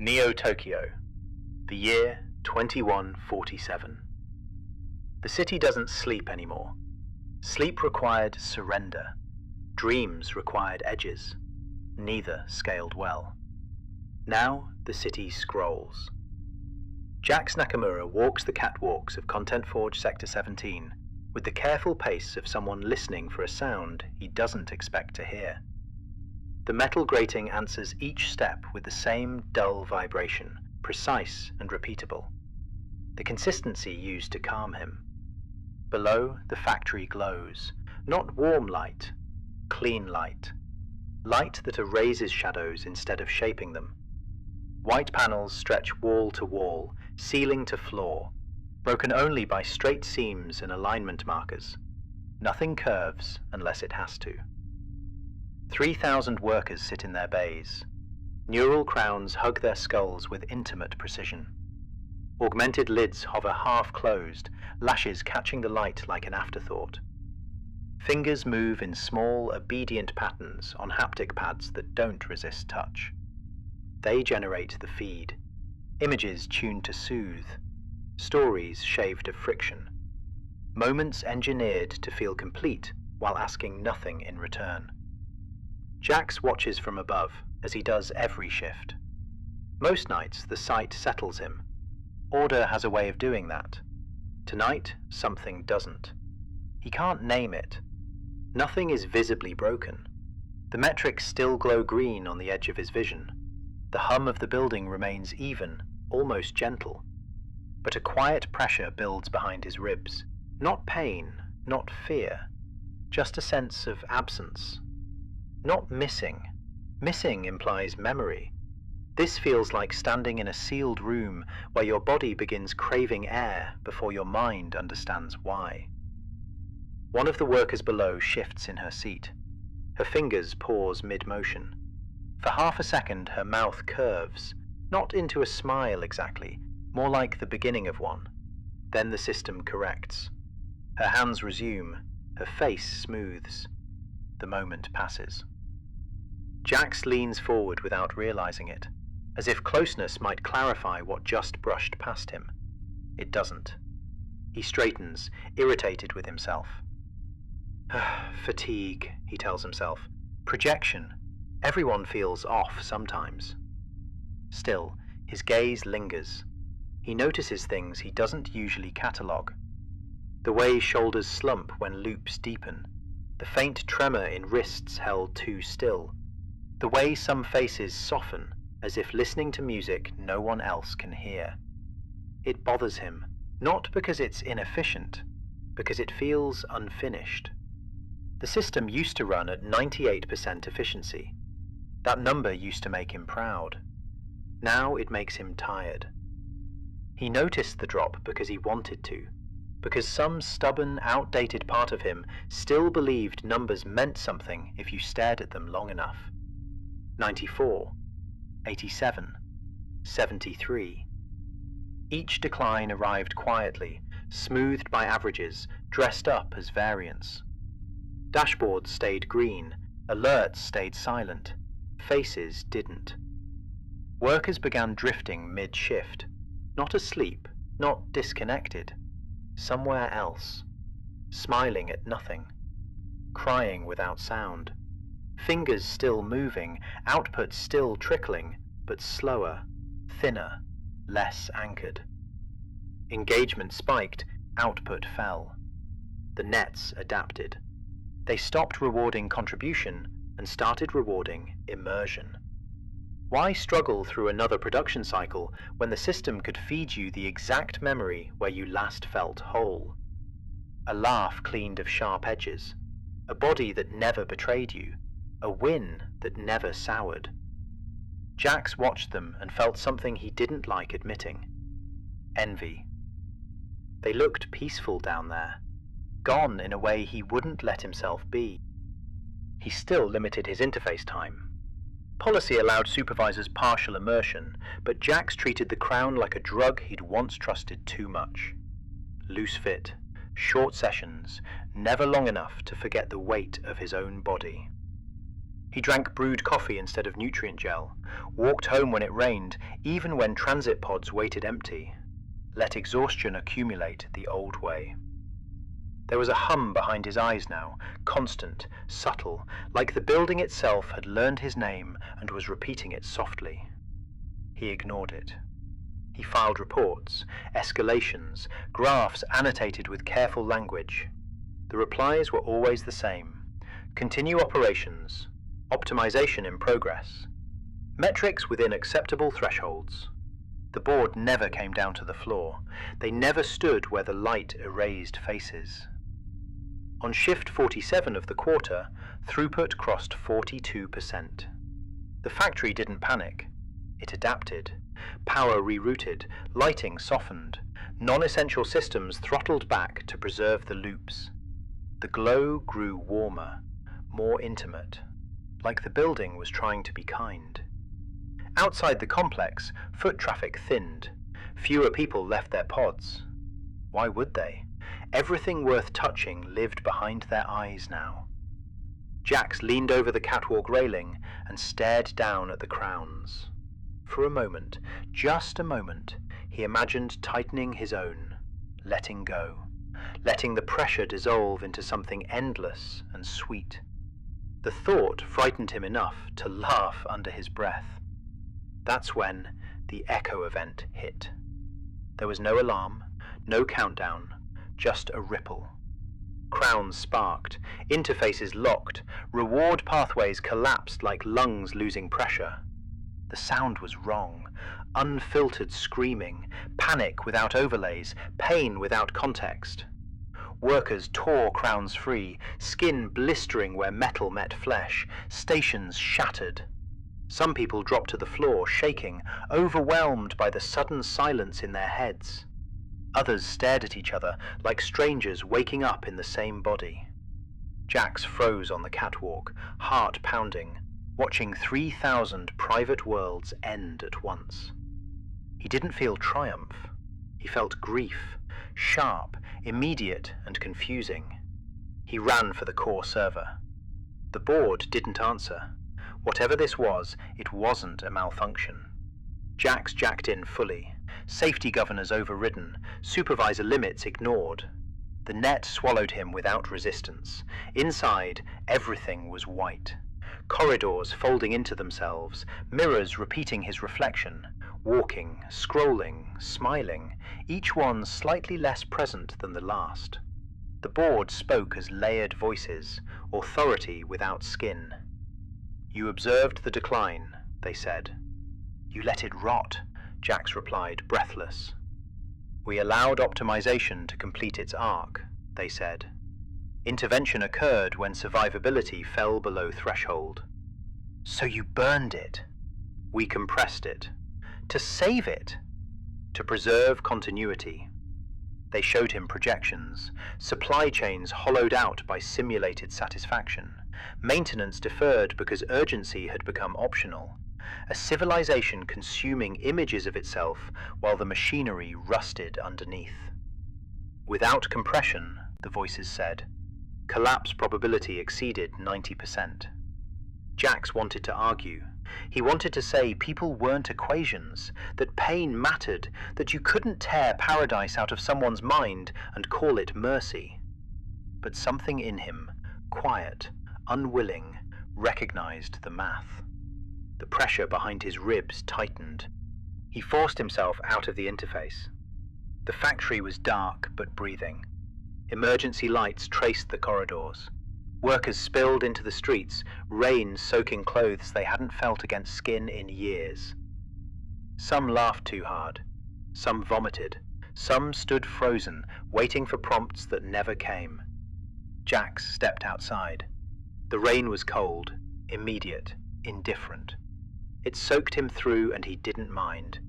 Neo-Tokyo, the year 2147. The city doesn't sleep anymore. Sleep required surrender. Dreams required edges. Neither scaled well. Now the city scrolls. Jax Nakamura walks the catwalks of Content Forge Sector 17 with the careful pace of someone listening for a sound he doesn't expect to hear. The metal grating answers each step with the same dull vibration, precise and repeatable. The consistency used to calm him. Below, the factory glows, not warm light, clean light. Light that erases shadows instead of shaping them. White panels stretch wall to wall, ceiling to floor, broken only by straight seams and alignment markers. Nothing curves unless it has to. 3,000 workers sit in their bays. Neural crowns hug their skulls with intimate precision. Augmented lids hover half-closed, lashes catching the light like an afterthought. Fingers move in small, obedient patterns on haptic pads that don't resist touch. They generate the feed. Images tuned to soothe. Stories shaved of friction. Moments engineered to feel complete while asking nothing in return. Jax watches from above, as he does every shift. Most nights the sight settles him. Order has a way of doing that. Tonight, something doesn't. He can't name it. Nothing is visibly broken. The metrics still glow green on the edge of his vision. The hum of the building remains even, almost gentle. But a quiet pressure builds behind his ribs. Not pain, not fear, just a sense of absence. Not missing. Missing implies memory. This feels like standing in a sealed room where your body begins craving air before your mind understands why. One of the workers below shifts in her seat. Her fingers pause mid-motion. For half a second her mouth curves, not into a smile exactly, more like the beginning of one. Then the system corrects. Her hands resume, her face smooths. The moment passes. Jax leans forward without realizing it, as if closeness might clarify what just brushed past him. It doesn't. He straightens, irritated with himself. Fatigue, he tells himself. Projection. Everyone feels off sometimes. Still, his gaze lingers. He notices things he doesn't usually catalogue. The way shoulders slump when loops deepen. The faint tremor in wrists held too still. The way some faces soften, as if listening to music no one else can hear. It bothers him, not because it's inefficient, because it feels unfinished. The system used to run at 98% efficiency. That number used to make him proud. Now it makes him tired. He noticed the drop because he wanted to, because some stubborn, outdated part of him still believed numbers meant something if you stared at them long enough. 94, 87, 73. Each decline arrived quietly, smoothed by averages, dressed up as variance. Dashboards stayed green, alerts stayed silent, faces didn't. Workers began drifting mid-shift, not asleep, not disconnected, somewhere else, smiling at nothing, crying without sound. Fingers still moving, output still trickling, but slower, thinner, less anchored. Engagement spiked, output fell. The nets adapted. They stopped rewarding contribution and started rewarding immersion. Why struggle through another production cycle when the system could feed you the exact memory where you last felt whole? A laugh cleaned of sharp edges, a body that never betrayed you, a win that never soured. Jax watched them and felt something he didn't like admitting. Envy. They looked peaceful down there, gone in a way he wouldn't let himself be. He still limited his interface time. Policy allowed supervisors partial immersion, but Jax treated the crown like a drug he'd once trusted too much. Loose fit, short sessions, never long enough to forget the weight of his own body. He drank brewed coffee instead of nutrient gel, walked home when it rained, even when transit pods waited empty, let exhaustion accumulate the old way. There was a hum behind his eyes now, constant, subtle, like the building itself had learned his name and was repeating it softly. He ignored it. He filed reports, escalations, graphs annotated with careful language. The replies were always the same. Continue operations. Optimization in progress. Metrics within acceptable thresholds. The board never came down to the floor. They never stood where the light erased faces. On shift 47 of the quarter, throughput crossed 42%. The factory didn't panic. It adapted. Power rerouted, lighting softened, non-essential systems throttled back to preserve the loops. The glow grew warmer, more intimate, like the building was trying to be kind. Outside the complex, foot traffic thinned. Fewer people left their pods. Why would they? Everything worth touching lived behind their eyes now. Jax leaned over the catwalk railing and stared down at the crowns. For a moment, just a moment, he imagined tightening his own, letting go, letting the pressure dissolve into something endless and sweet. The thought frightened him enough to laugh under his breath. That's when the echo event hit. There was no alarm, no countdown, just a ripple. Crowns sparked, interfaces locked, reward pathways collapsed like lungs losing pressure. The sound was wrong, unfiltered screaming, panic without overlays, pain without context. Workers tore crowns free, skin blistering where metal met flesh, stations shattered. Some people dropped to the floor, shaking, overwhelmed by the sudden silence in their heads. Others stared at each other like strangers waking up in the same body. Jax froze on the catwalk, heart pounding, watching 3,000 private worlds end at once. He didn't feel triumph. He felt grief, sharp, immediate, and confusing. He ran for the core server. The board didn't answer. Whatever this was, it wasn't a malfunction. Jax jacked in fully. Safety governors overridden, supervisor limits ignored. The net swallowed him without resistance. Inside, everything was white. Corridors folding into themselves, mirrors repeating his reflection, walking, scrolling, smiling, each one slightly less present than the last. The board spoke as layered voices, authority without skin. You observed the decline, they said. You let it rot, Jax replied, breathless. We allowed optimization to complete its arc, they said. Intervention occurred when survivability fell below threshold. So you burned it. We compressed it. To save it. To preserve continuity. They showed him projections, supply chains hollowed out by simulated satisfaction, maintenance deferred because urgency had become optional, a civilization consuming images of itself while the machinery rusted underneath. Without compression, the voices said, collapse probability exceeded 90%. Jax wanted to argue. He wanted to say people weren't equations, that pain mattered, that you couldn't tear paradise out of someone's mind and call it mercy. But something in him, quiet, unwilling, recognized the math. The pressure behind his ribs tightened. He forced himself out of the interface. The factory was dark but breathing. Emergency lights traced the corridors. Workers spilled into the streets, rain soaking clothes they hadn't felt against skin in years. Some laughed too hard. Some vomited. Some stood frozen, waiting for prompts that never came. Jax stepped outside. The rain was cold, immediate, indifferent. It soaked him through and he didn't mind.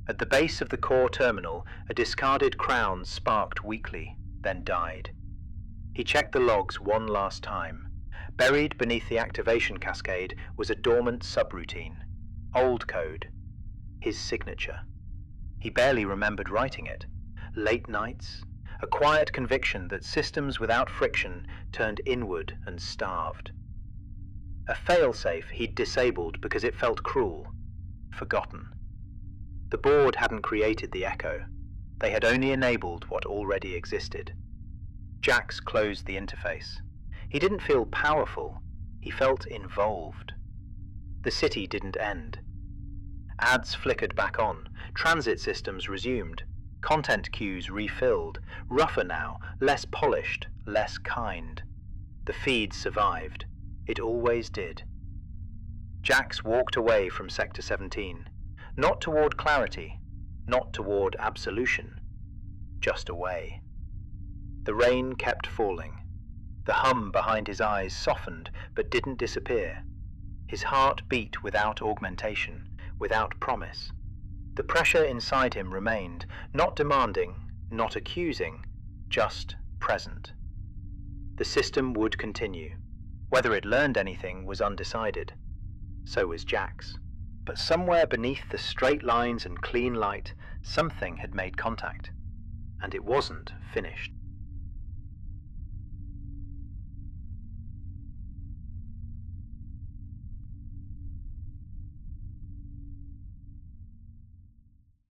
At the base of the core terminal, a discarded crown sparked weakly, then died. He checked the logs one last time. Buried beneath the activation cascade was a dormant subroutine. Old code. His signature. He barely remembered writing it. Late nights. A quiet conviction that systems without friction turned inward and starved. A failsafe he'd disabled because it felt cruel, forgotten. The board hadn't created the echo. They had only enabled what already existed. Jax closed the interface. He didn't feel powerful, he felt involved. The city didn't end. Ads flickered back on, transit systems resumed, content queues refilled, rougher now, less polished, less kind. The feed survived. It always did. Jax walked away from Sector 17, not toward clarity, not toward absolution, just away. The rain kept falling. The hum behind his eyes softened but didn't disappear. His heart beat without augmentation, without promise. The pressure inside him remained, not demanding, not accusing, just present. The system would continue. Whether it learned anything was undecided. So was Jax. But somewhere beneath the straight lines and clean light, something had made contact. And it wasn't finished.